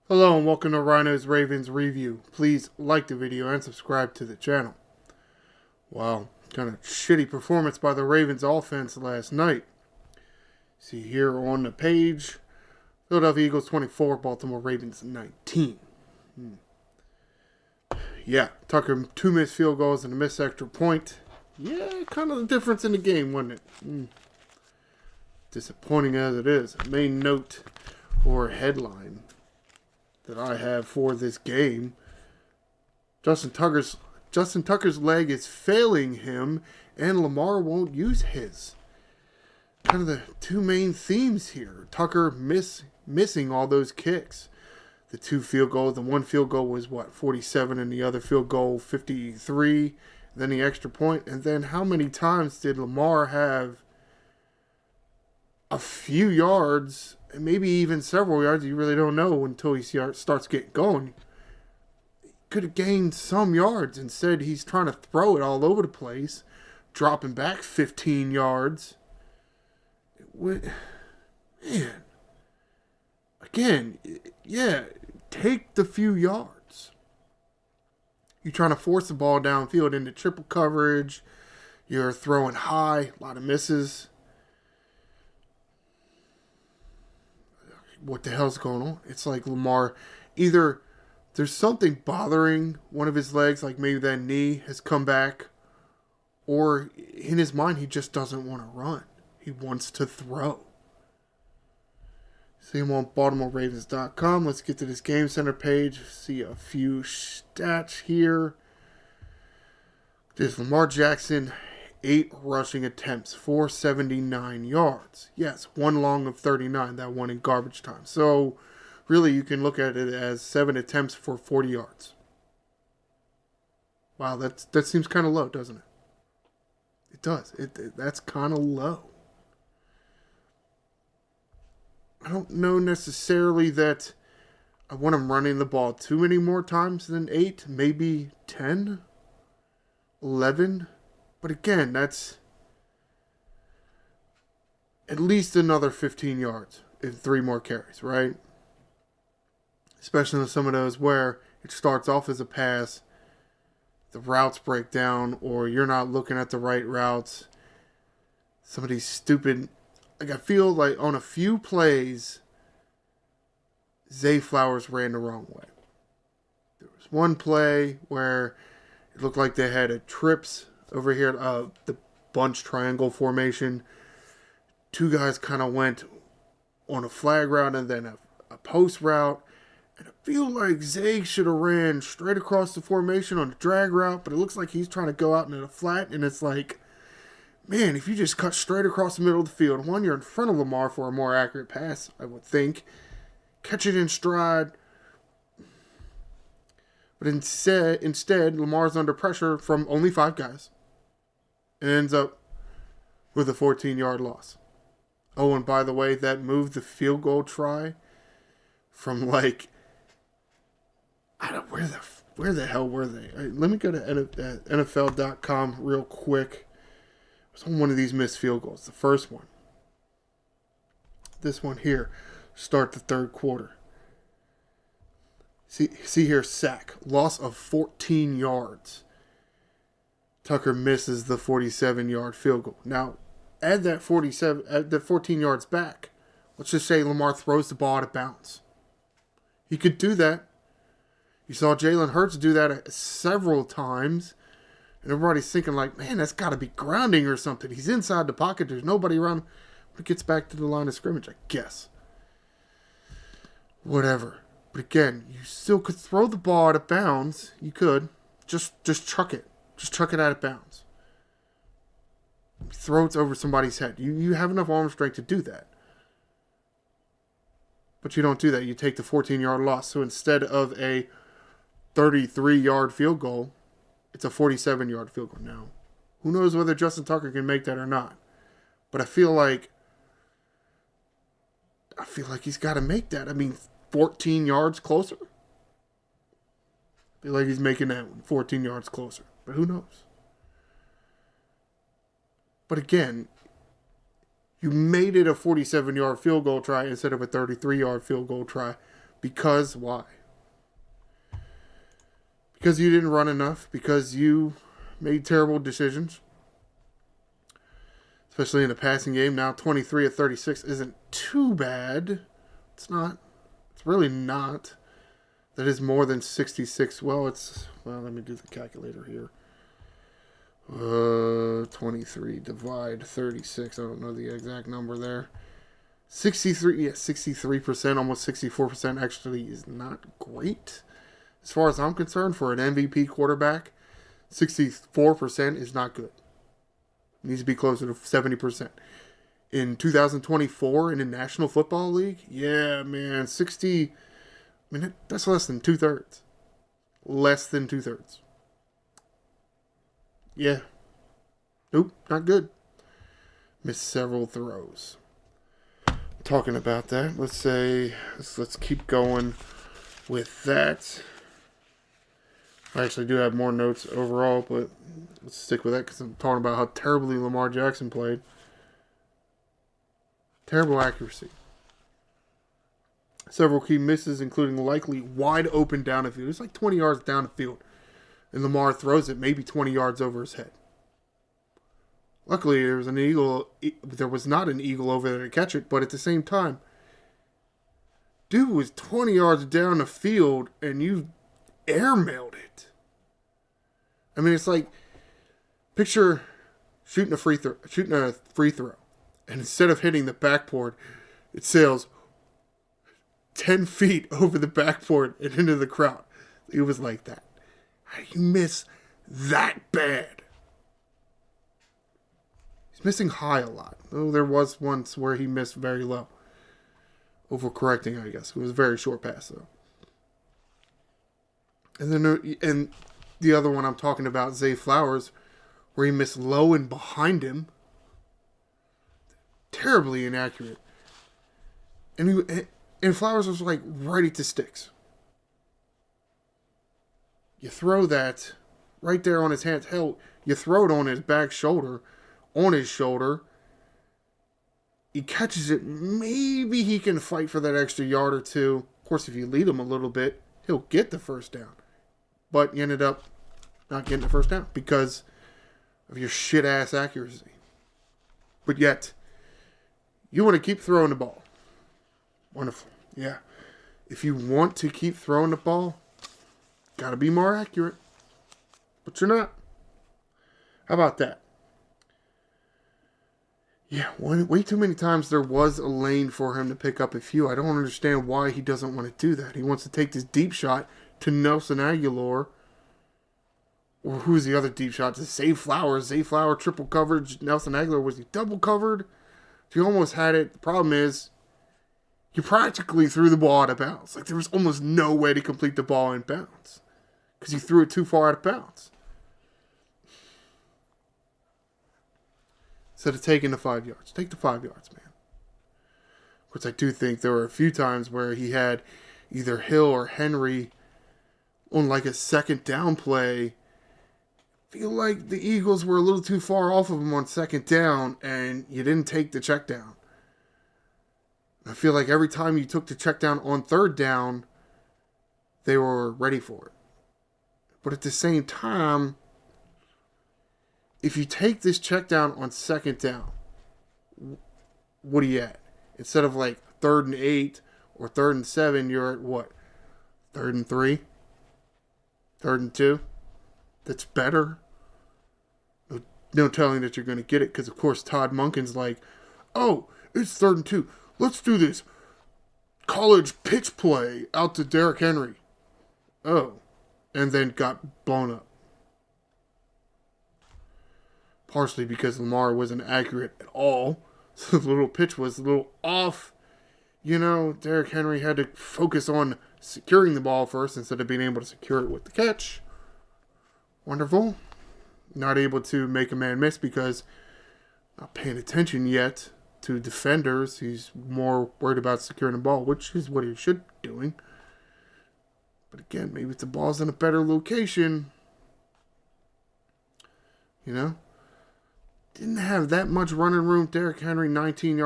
Hello and welcome to Ryno's Ravens Review. Please like the video and subscribe to the channel. Wow, kind of shitty performance by the Ravens offense last night. See here on the page, Philadelphia Eagles 24, Baltimore Ravens 19. Yeah, Tucker, 2 missed field goals and a missed extra point. Yeah, kind of the difference in the game, wasn't it? Disappointing as it is. Main note or headline that I have for this game: Justin Tucker's leg is failing him, and Lamar won't use his. Kind of the two main themes here. Tucker missing all those kicks. The 2 field goals. The 1 field goal was 47, and the other field goal 53. Then the extra point. And then how many times did Lamar have a few yards, and maybe even several yards? You really don't know until he starts getting going. He could have gained some yards. Instead, he's trying to throw it all over the place, dropping back 15 yards. Man, again, yeah, take the few yards. You're trying to force the ball downfield into triple coverage. You're throwing high, a lot of misses. What the hell's going on? It's like Lamar, either there's something bothering one of his legs, like maybe that knee has come back, or in his mind he just doesn't want to run. He wants to throw. See him on BaltimoreRavens.com. Let's get to this Game Center page. See a few stats here. There's Lamar Jackson, 8 rushing attempts, 479 yards. Yes, 1 long of 39, that one in garbage time. So, really, you can look at it as 7 attempts for 40 yards. Wow, that seems kind of low, doesn't it? It does. That's kind of low. I don't know necessarily that I want him running the ball too many more times than 8, maybe 10, 11. But again, that's at least another 15 yards in 3 more carries, right? Especially in some of those where it starts off as a pass, the routes break down, or you're not looking at the right routes. Some of these stupid, like I feel like on a few plays, Zay Flowers ran the wrong way. There was one play where it looked like they had a trips over here, the bunch triangle formation. 2 guys kind of went on a flag route and then a post route. And I feel like Zay should have ran straight across the formation on a drag route, but it looks like he's trying to go out into the flat, and it's like, man, if you just cut straight across the middle of the field, one, you're in front of Lamar for a more accurate pass, I would think. Catch it in stride. But instead, Lamar's under pressure from only 5 guys. And ends up with a 14-yard loss. Oh, and by the way, that moved the field goal try from like, I don't, where the hell were they? Right, let me go to NFL.com real quick. It was on one of these missed field goals. The first one. This one here. Start the 3rd quarter. See here, sack. Loss of 14 yards. Tucker misses the 47-yard field goal. Now, add that 14 yards back. Let's just say Lamar throws the ball out of bounds. He could do that. You saw Jalen Hurts do that several times. And everybody's thinking like, man, that's got to be grounding or something. He's inside the pocket. There's nobody around. When it gets back to the line of scrimmage, I guess. Whatever. But again, you still could throw the ball out of bounds. You could. Just chuck it. Just chuck it out of bounds. Throw it over somebody's head. You have enough arm strength to do that. But you don't do that. You take the 14-yard loss. So instead of a 33-yard field goal, it's a 47-yard field goal. Now, who knows whether Justin Tucker can make that or not. But I feel like he's got to make that. I mean, 14 yards closer. I feel like he's making that one 14 yards closer. But who knows? But again, you made it a 47-yard field goal try instead of a 33-yard field goal try Because why? Because you didn't run enough. Because you made terrible decisions. Especially in the passing game. Now 23 of 36 isn't too bad. It's not. It's really not. That is more than 66. Well, let me do the calculator here. 23 divide 36. I don't know the exact number there. 63%, almost 64% actually is not great. As far as I'm concerned, for an MVP quarterback, 64% is not good. It needs to be closer to 70%. In 2024 in the National Football League, yeah, man, 60, I mean, that's less than 2/3. Less than 2/3. Yeah. Nope, not good. Missed several throws. Talking about that, let's keep going with that. I actually do have more notes overall, but let's stick with that because I'm talking about how terribly Lamar Jackson played. Terrible accuracy. Several key misses, including likely wide open down the field. It's like 20 yards down the field. And Lamar throws it maybe 20 yards over his head. Luckily, there was not an eagle over there to catch it, but at the same time, dude was 20 yards down the field and you airmailed it. I mean, it's like, picture shooting a free throw, and instead of hitting the backboard, it sails 10 feet over the backboard and into the crowd. It was like that. How do you miss that bad? He's missing high a lot. Though there was once where he missed very low. Overcorrecting, I guess. It was a very short pass, though. And then the other one I'm talking about, Zay Flowers, where he missed low and behind him. Terribly inaccurate. And Flowers was like right at the sticks. You throw that right there on his hands. Hell, you throw it on his back shoulder, on his shoulder. He catches it. Maybe he can fight for that extra yard or two. Of course, if you lead him a little bit, he'll get the first down. But you ended up not getting the first down because of your shit-ass accuracy. But yet, you want to keep throwing the ball. Wonderful. Yeah. If you want to keep throwing the ball, got to be more accurate. But you're not. How about that? Yeah, way too many times there was a lane for him to pick up a few. I don't understand why he doesn't want to do that. He wants to take this deep shot to Nelson Aguilar. Or who's the other deep shot? To Zay Flowers. Zay Flowers triple coverage. Nelson Aguilar, was he double covered? He almost had it. The problem is, you practically threw the ball out of bounds. Like, there was almost no way to complete the ball in bounds. Because you threw it too far out of bounds. Instead of taking the 5 yards. Take the 5 yards, man. Of course, I do think there were a few times where he had either Hill or Henry on like a second down play. I feel like the Eagles were a little too far off of him on second down, and you didn't take the check down. I feel like every time you took the check down on third down, they were ready for it. But at the same time, if you take this check down on second down, what are you at? Instead of like 3rd and 8 or 3rd and 7, you're at what? 3rd and 3? 3rd and 2? That's better. No telling that you're going to get it because, of course, Todd Monken's like, oh, it's 3rd and 2. Let's do this college pitch play out to Derrick Henry. Oh. And then got blown up. Partially because Lamar wasn't accurate at all. So the little pitch was a little off. You know, Derrick Henry had to focus on securing the ball first instead of being able to secure it with the catch. Wonderful. Not able to make a man miss because not paying attention yet to defenders. He's more worried about securing the ball, which is what he should be doing. But again, maybe if the ball's in a better location, you know. Didn't have that much running room. Derrick Henry, 19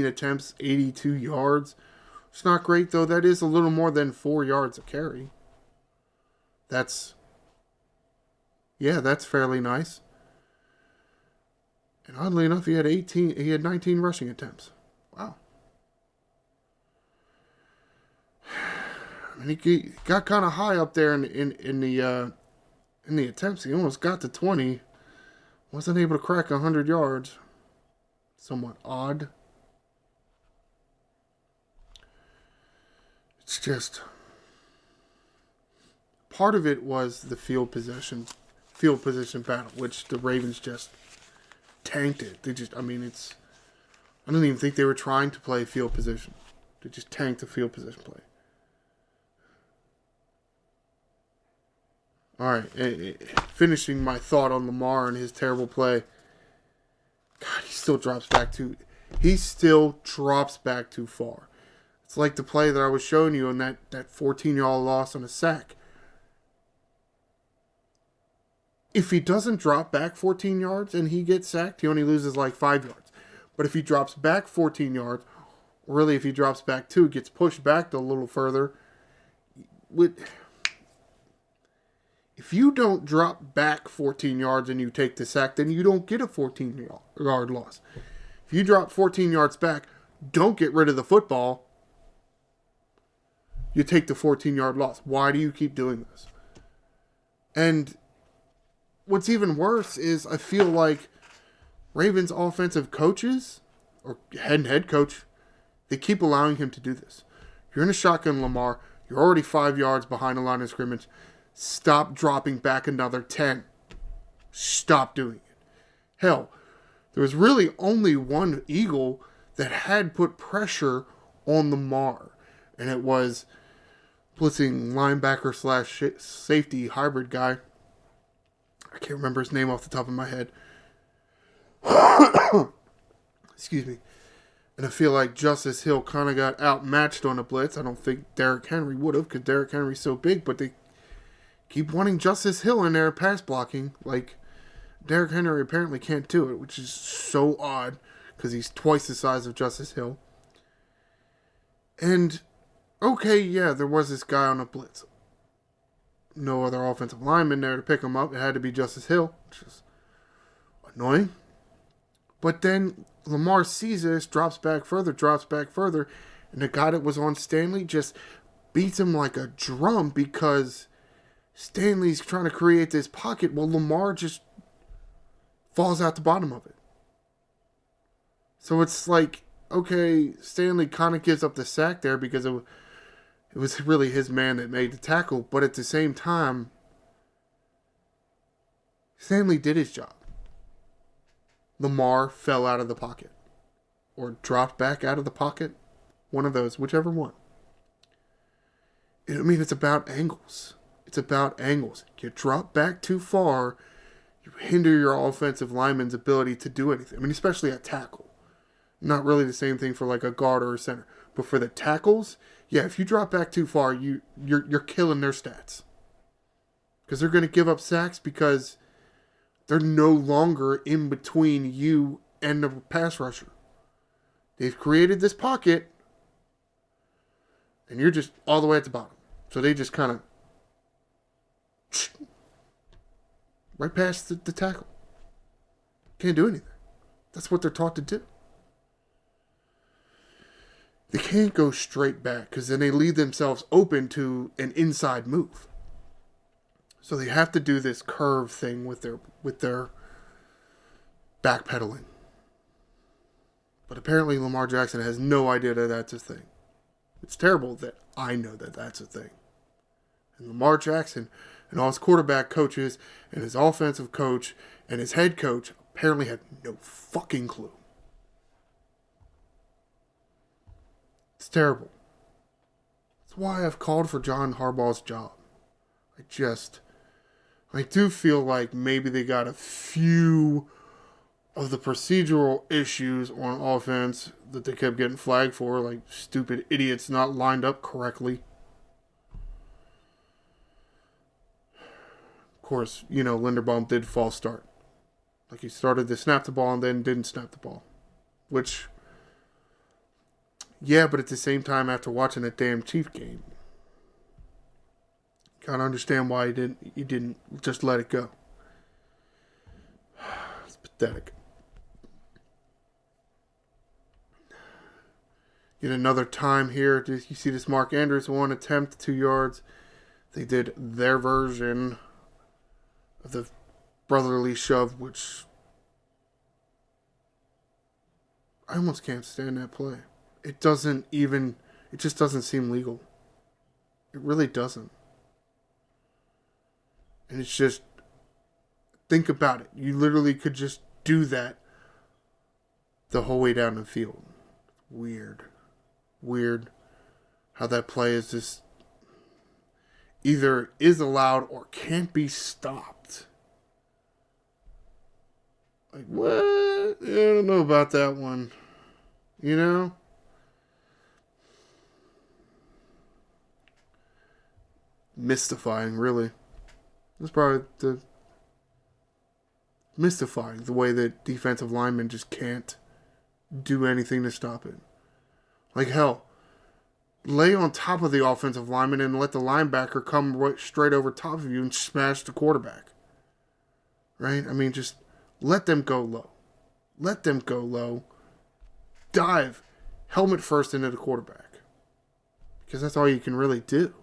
attempts, 82 yards. It's not great, though. That is a little more than 4 yards a carry. That's fairly nice. And oddly enough, he had 19 rushing attempts. Wow. I mean, he got kind of high up there in the attempts. He almost got to 20. Wasn't able to crack 100 yards. Somewhat odd. It's just, part of it was the field position battle, which the Ravens just tanked it. I don't even think they were trying to play field position. They just tanked the field position play. All right, finishing my thought on Lamar and his terrible play. God, he still drops back too far. It's like the play that I was showing you on that 14-yard loss on a sack. If he doesn't drop back 14 yards and he gets sacked, he only loses like 5 yards. But if he drops back 14 yards, or really if he drops back 2, gets pushed back a little further, if you don't drop back 14 yards and you take the sack, then you don't get a 14-yard loss. If you drop 14 yards back, don't get rid of the football, you take the 14-yard loss. Why do you keep doing this? And what's even worse is I feel like Ravens offensive coaches or head coach, they keep allowing him to do this. You're in a shotgun, Lamar. You're already 5 yards behind the line of scrimmage. Stop dropping back another 10. Stop doing it. Hell, there was really only one Eagle that had put pressure on Lamar, and it was blitzing linebacker / safety hybrid guy. I can't remember his name off the top of my head. Excuse me. And I feel like Justice Hill kind of got outmatched on a blitz. I don't think Derrick Henry would have, because Derrick Henry's so big, but they keep wanting Justice Hill in there pass blocking. Like, Derrick Henry apparently can't do it, which is so odd, because he's twice the size of Justice Hill. And, okay, yeah, there was this guy on a blitz. No other offensive lineman there to pick him up. It had to be Justice Hill, which is annoying. But then Lamar sees this, drops back further, and the guy that was on Stanley just beats him like a drum because Stanley's trying to create this pocket while Lamar just falls out the bottom of it. So it's like, okay, Stanley kind of gives up the sack there because it was really his man that made the tackle, but at the same time, Stanley did his job. Lamar fell out of the pocket. Or dropped back out of the pocket. One of those, whichever one. It's about angles. It's about angles. You drop back too far, you hinder your offensive lineman's ability to do anything. Especially a tackle. Not really the same thing for like a guard or a center. But for the tackles, yeah, if you drop back too far, you're killing their stats. Because they're going to give up sacks because they're no longer in between you and the pass rusher. They've created this pocket, and you're just all the way at the bottom. So they just kind of right past the tackle. Can't do anything. That's what they're taught to do. They can't go straight back because then they leave themselves open to an inside move. So they have to do this curve thing with their backpedaling. But apparently Lamar Jackson has no idea that that's a thing. It's terrible that I know that that's a thing. And Lamar Jackson and all his quarterback coaches and his offensive coach and his head coach apparently had no fucking clue. It's terrible. That's why I've called for John Harbaugh's job. I do feel like maybe they got a few of the procedural issues on offense that they kept getting flagged for, like stupid idiots not lined up correctly. Of course, Linderbaum did false start. Like he started to snap the ball and then didn't snap the ball. Which, Yeah, but at the same time, after watching that damn Chief game, gotta understand why he didn't just let it go. It's pathetic. Yet another time here, you see this Mark Andrews, 1 attempt, 2 yards. They did their version of the brotherly shove, which I almost can't stand that play. It just doesn't seem legal. It really doesn't. And it's just, think about it. You literally could just do that the whole way down the field. Weird how that play is just either is allowed or can't be stopped. Like, what? I don't know about that one. You know? Mystifying, really. That's probably mystifying, the way that defensive linemen just can't do anything to stop it. Like, hell, lay on top of the offensive lineman and let the linebacker come right straight over top of you and smash the quarterback. Right? I mean, just let them go low. Let them go low. Dive helmet first into the quarterback. Because that's all you can really do.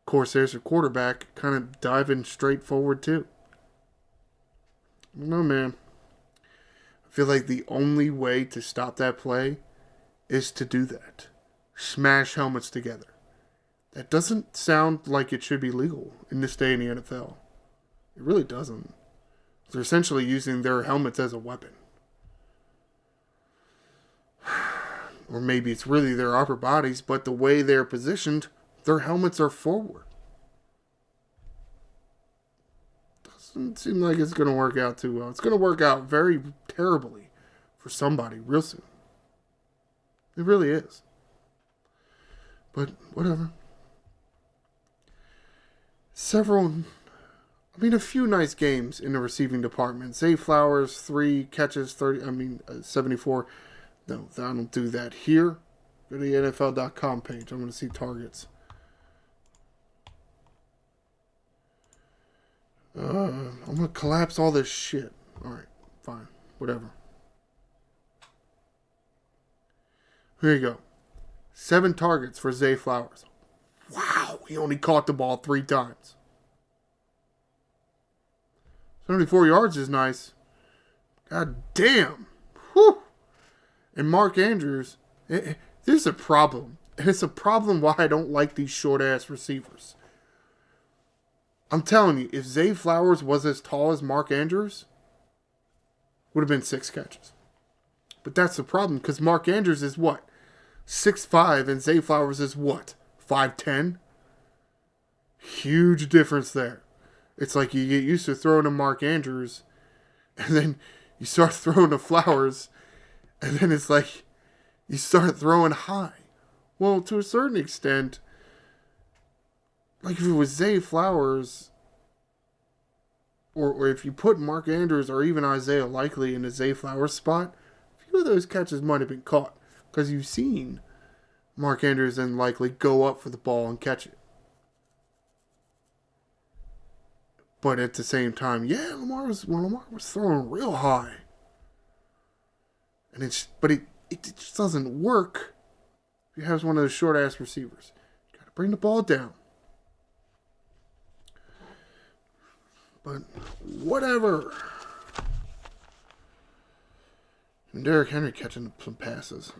Of course, there's a quarterback kind of diving straight forward, too. No, man. I feel like the only way to stop that play is to do that. Smash helmets together. That doesn't sound like it should be legal in this day in the NFL. It really doesn't. They're essentially using their helmets as a weapon. Or maybe it's really their upper bodies, but the way they're positioned, their helmets are forward. Doesn't seem like it's going to work out too well. It's going to work out very terribly for somebody real soon. It really is. But whatever. A few nice games in the receiving department. Zay Flowers, 3 catches, 74. No, I don't do that here. Go to the NFL.com page. I'm going to see targets. I'm going to collapse all this shit. Alright, fine. Whatever. Here you go. 7 targets for Zay Flowers. Wow, he only caught the ball 3 times. 74 yards is nice. God damn. Whew. And Mark Andrews, there's a problem. And it's a problem why I don't like these short-ass receivers. I'm telling you, if Zay Flowers was as tall as Mark Andrews, would have been 6 catches. But that's the problem, because Mark Andrews is what? 6'5", and Zay Flowers is what? 5'10"? Huge difference there. It's like you get used to throwing to Mark Andrews, and then you start throwing to Flowers, and then it's like you start throwing high. Well, to a certain extent, like if it was Zay Flowers, or if you put Mark Andrews or even Isaiah Likely in the Zay Flowers spot, a few of those catches might have been caught. Because you've seen Mark Andrews and Likely go up for the ball and catch it. But at the same time, yeah, Lamar was throwing real high. And it just doesn't work if you have one of those short ass receivers. You gotta bring the ball down. But whatever. And Derrick Henry catching some passes.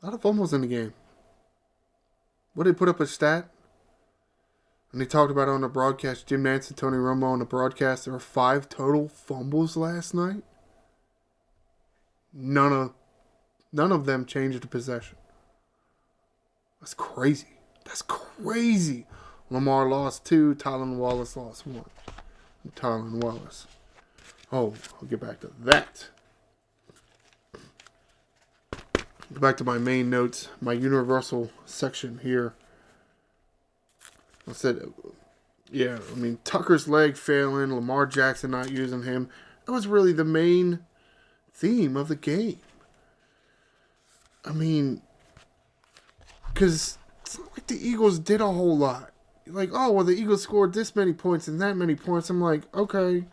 A lot of fumbles in the game. What did they put up a stat? And they talked about it on the broadcast. Jim Nantz and Tony Romo on the broadcast. There were 5 total fumbles last night. None of them changed the possession. That's crazy. That's crazy. Lamar lost 2. Tylan Wallace lost 1. Tylan Wallace. Oh, I'll get back to that. Go back to my main notes, my universal section here. I said, Tucker's leg failing, Lamar Jackson not using him. That was really the main theme of the game. I mean, because it's not like the Eagles did a whole lot. Like, oh, well, the Eagles scored this many points and that many points. I'm like, okay,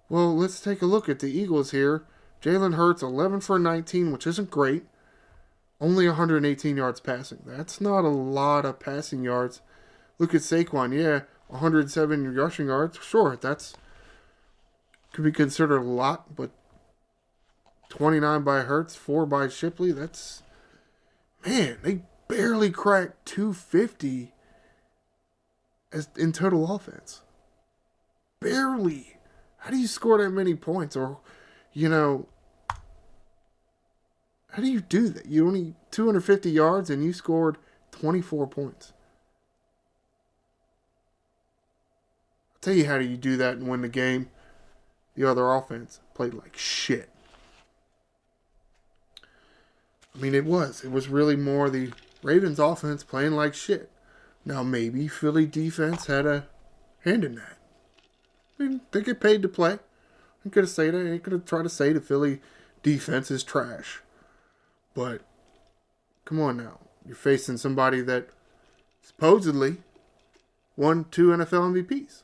well, let's take a look at the Eagles here. Jalen Hurts, 11 for 19, which isn't great. Only 118 yards passing. That's not a lot of passing yards. Look at Saquon. Yeah, 107 rushing yards. Sure, that's could be considered a lot, but 29 by Hurts, 4 by Shipley. That's, man, they barely cracked 250 as in total offense. Barely. How do you score that many points? Or, how do you do that? You only 250 yards and you scored 24 points. I'll tell you how do you do that and win the game. The other offense played like shit. I mean, it was really more the Ravens offense playing like shit. Now, maybe Philly defense had a hand in that. I mean, they get paid to play. I could have said that. I could have tried to say the Philly defense is trash. But, come on now. You're facing somebody that supposedly won 2 NFL MVPs.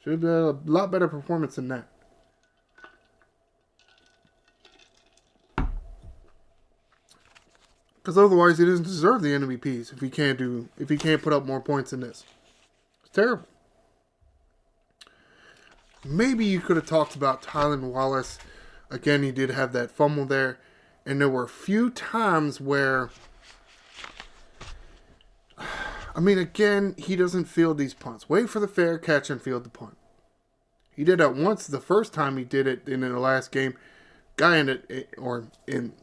Should have been a lot better performance than that. Because otherwise he doesn't deserve the MVPs if he can't put up more points than this. It's terrible. Maybe you could have talked about Tylan Wallace. Again, he did have that fumble there. And there were a few times where, I mean, again, he doesn't field these punts. Wait for the fair catch and field the punt. He did that once the first time he did it in the last game. In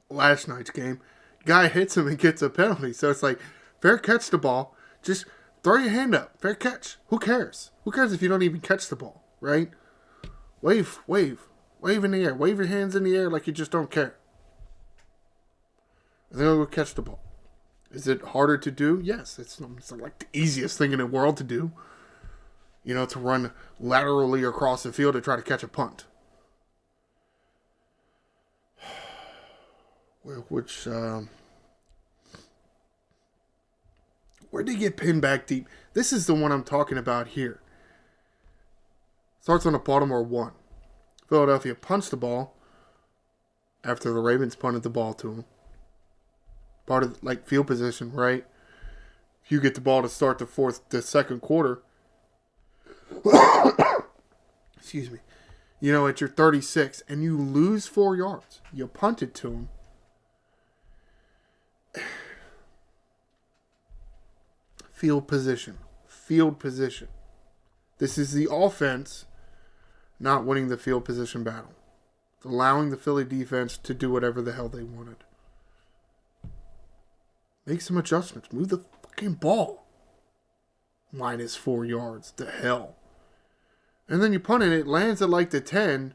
last night's game, guy hits him and gets a penalty. So it's like, fair catch the ball. Just throw your hand up. Fair catch. Who cares? Who cares if you don't even catch the ball, right? Wave in the air. Wave your hands in the air like you just don't care. And then go catch the ball. Is it harder to do? Yes. It's not like the easiest thing in the world to do. To run laterally across the field to try to catch a punt. Where'd they get pinned back deep? This is the one I'm talking about here. Starts on the Baltimore 1. Philadelphia punched the ball after the Ravens punted the ball to him. Part of field position, right? If you get the ball to start the second quarter, excuse me, at your 36 and you lose 4 yards, you punt it to him. Field position. This is the offense not winning the field position battle. It's allowing the Philly defense to do whatever the hell they wanted. Make some adjustments. Move the fucking ball. Minus 4 yards. The hell. And then you punt it lands at the 10.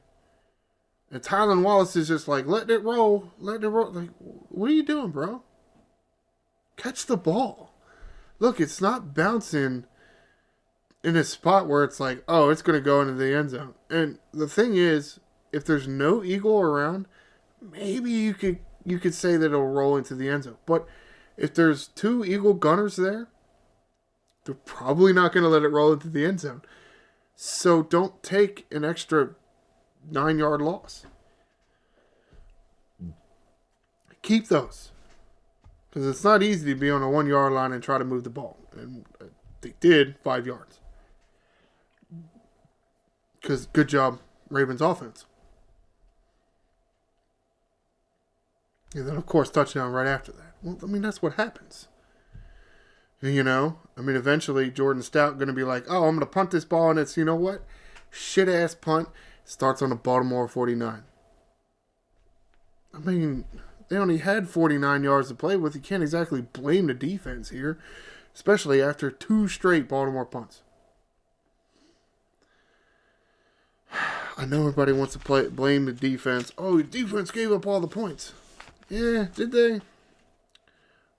And Tylan Wallace is just letting it roll. Like, what are you doing, bro? Catch the ball. Look, it's not bouncing in a spot where it's it's going to go into the end zone. And the thing is, if there's no Eagle around, maybe you could say that it'll roll into the end zone. But if there's 2 Eagle gunners there, they're probably not going to let it roll into the end zone. So don't take an extra 9-yard loss. Keep those. Because it's not easy to be on a 1-yard line and try to move the ball. And they did 5 yards. Because good job, Ravens offense. And then, of course, touchdown right after that. Well, I mean, that's what happens. Eventually Jordan Stout going to be like, oh, I'm going to punt this ball, and it's, what? Shit-ass punt. Starts on the Baltimore 49. I mean, they only had 49 yards to play with. You can't exactly blame the defense here, especially after 2 straight Baltimore punts. I know everybody wants to blame the defense. Oh, the defense gave up all the points. Yeah, did they?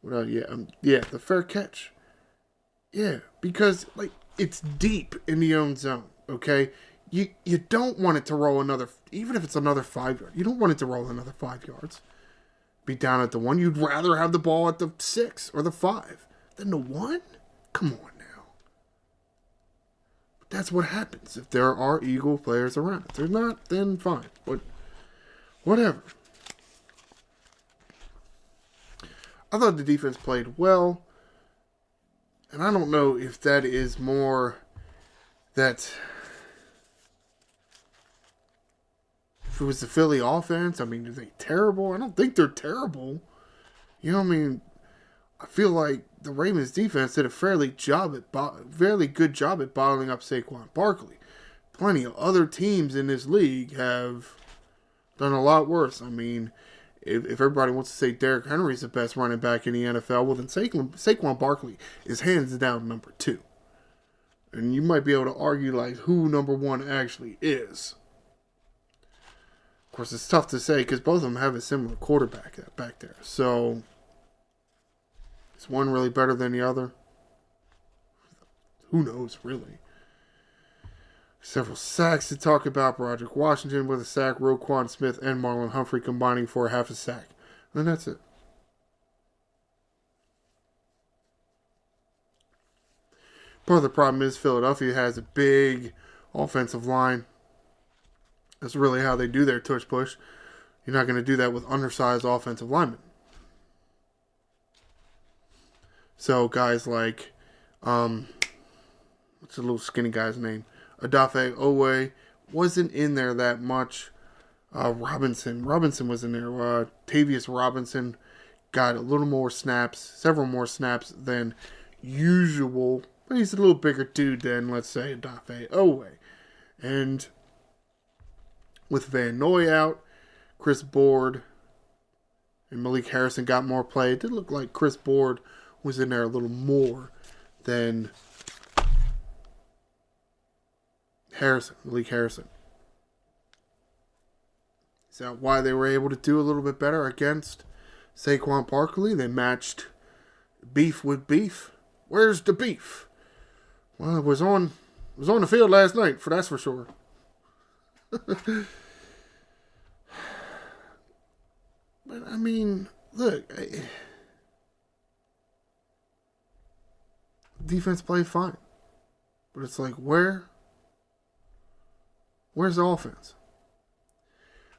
Well, the fair catch. Yeah, because it's deep in the own zone. Okay, You don't want it to roll another, even if it's another 5 yards. You don't want it to roll another 5 yards. Be down at the 1. You'd rather have the ball at the 6 or the 5 than the 1. Come on now. But that's what happens if there are Eagle players around. If they're not, then fine. But whatever. I thought the defense played well. And I don't know if that is more that if it was the Philly offense, I mean, are they terrible? I don't think they're terrible. You know what I mean? I feel like the Ravens defense did a fairly good job at bottling up Saquon Barkley. Plenty of other teams in this league have done a lot worse. I mean, if everybody wants to say Derrick Henry's the best running back in the NFL, well, then Saquon Barkley is hands down number 2. And you might be able to argue like who number 1 actually is. Of course, it's tough to say because both of them have a similar quarterback back there. So, is one really better than the other? Who knows, really? Several sacks to talk about. Broderick Washington with a sack. Roquan Smith and Marlon Humphrey combining for a half a sack. And that's it. Part of the problem is Philadelphia has a big offensive line. That's really how they do their tush push. You're not going to do that with undersized offensive linemen. So guys like, what's the little skinny guy's name? Odafe Owe wasn't in there that much. Robinson was in there. Tavius Robinson got a little more snaps, several more snaps than usual. But he's a little bigger dude than, let's say, Odafe Owe. And with Van Noy out, Chris Board and Malik Harrison got more play. It did look like Chris Board was in there a little more than Malik Harrison. Is that why they were able to do a little bit better against Saquon Barkley? They matched beef with beef. Where's the beef? Well, it was on the field last night, that's for sure. But, I mean, look. Defense played fine. But it's like, where's the offense?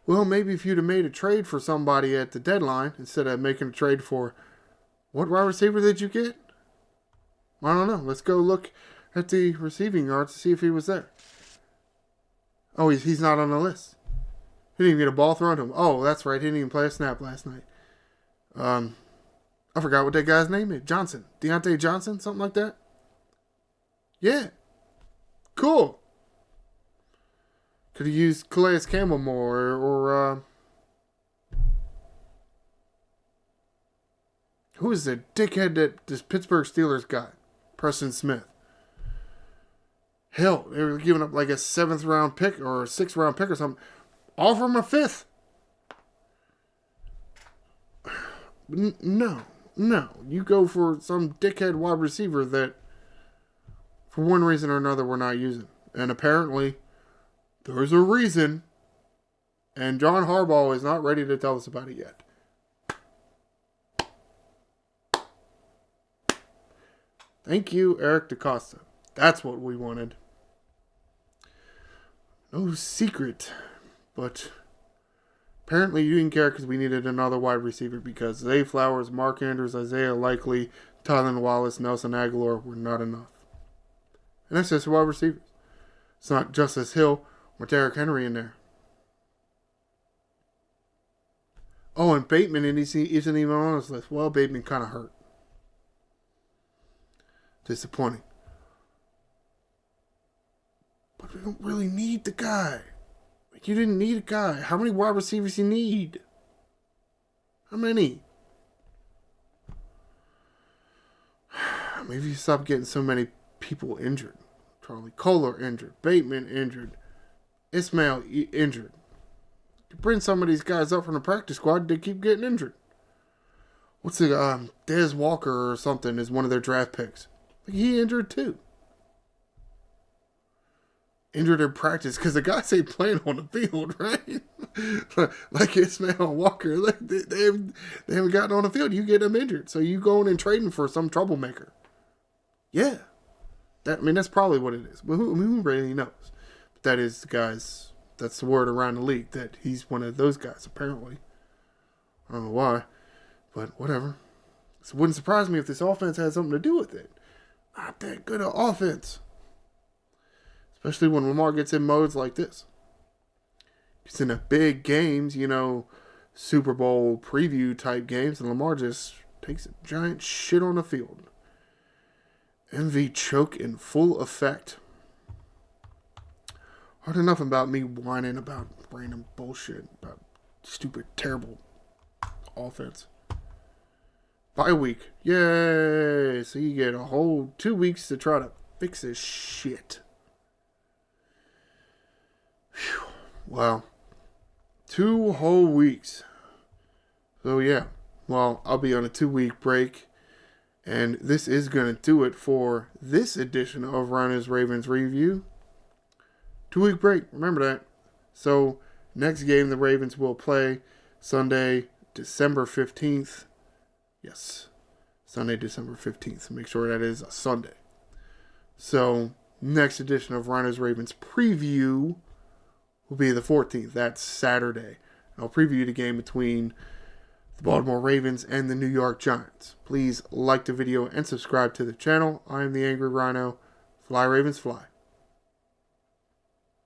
Well, maybe if you'd have made a trade for somebody at the deadline instead of making a trade for, what wide receiver did you get? I don't know. Let's go look at the receiving yards to see if he was there. Oh, he's not on the list. He didn't even get a ball thrown to him. Oh, that's right. He didn't even play a snap last night. I forgot what that guy's name is. Johnson. Deontay Johnson? Something like that? Yeah. Cool. Could have used Calais Campbell more or who is the dickhead that this Pittsburgh Steelers got? Preston Smith. Hell, they were giving up like a 7th round pick or a 6th round pick or something. Offer him a 5th. No. You go for some dickhead wide receiver that, for one reason or another, we're not using. And apparently, there's a reason. And John Harbaugh is not ready to tell us about it yet. Thank you, Eric DaCosta. That's what we wanted. No secret. But apparently you didn't care because we needed another wide receiver because Zay Flowers, Mark Andrews, Isaiah Likely, Tylan Wallace, Nelson Aguilar were not enough. And that's just wide receivers. It's not Justice Hill or Derrick Henry in there. Oh, and Bateman isn't even on this list. Well, Bateman kind of hurt. Disappointing. But we don't really need the guy. You didn't need a guy. How many wide receivers you need? How many? Maybe you stop getting so many people injured. Charlie Kohler injured. Bateman injured. Ismail injured. You bring some of these guys up from the practice squad, they keep getting injured. What's it? Dez Walker or something is one of their draft picks. He injured too. injured in practice because the guys ain't playing on the field, right? Like Ismail Walker, like they haven't gotten on the field. You get them injured, so you going and trading for some troublemaker. Yeah, that's probably what it is. But who really knows? But that is the guys. That's the word around the league that he's one of those guys. Apparently, I don't know why, but whatever. So it wouldn't surprise me if this offense had something to do with it. Not that good of offense. Especially when Lamar gets in modes like this. He's in the big games, Super Bowl preview type games, and Lamar just takes a giant shit on the field. MV choke in full effect. Hard enough about me whining about random bullshit, about stupid, terrible offense. Bye week. Yay! So you get a whole 2 weeks to try to fix this shit. Whew. Wow. 2 whole weeks. So yeah. Well, I'll be on a 2-week break. And this is going to do it for this edition of Ryno's Ravens Review. 2-week break. Remember that. So, next game the Ravens will play Sunday, December 15th. Yes. Sunday, December 15th. Make sure that is a Sunday. So, next edition of Ryno's Ravens Preview will be the 14th. That's Saturday. I'll preview the game between the Baltimore Ravens and the New York Giants. Please like the video and subscribe to the channel. I am the Angry Ryno. Fly Ravens fly.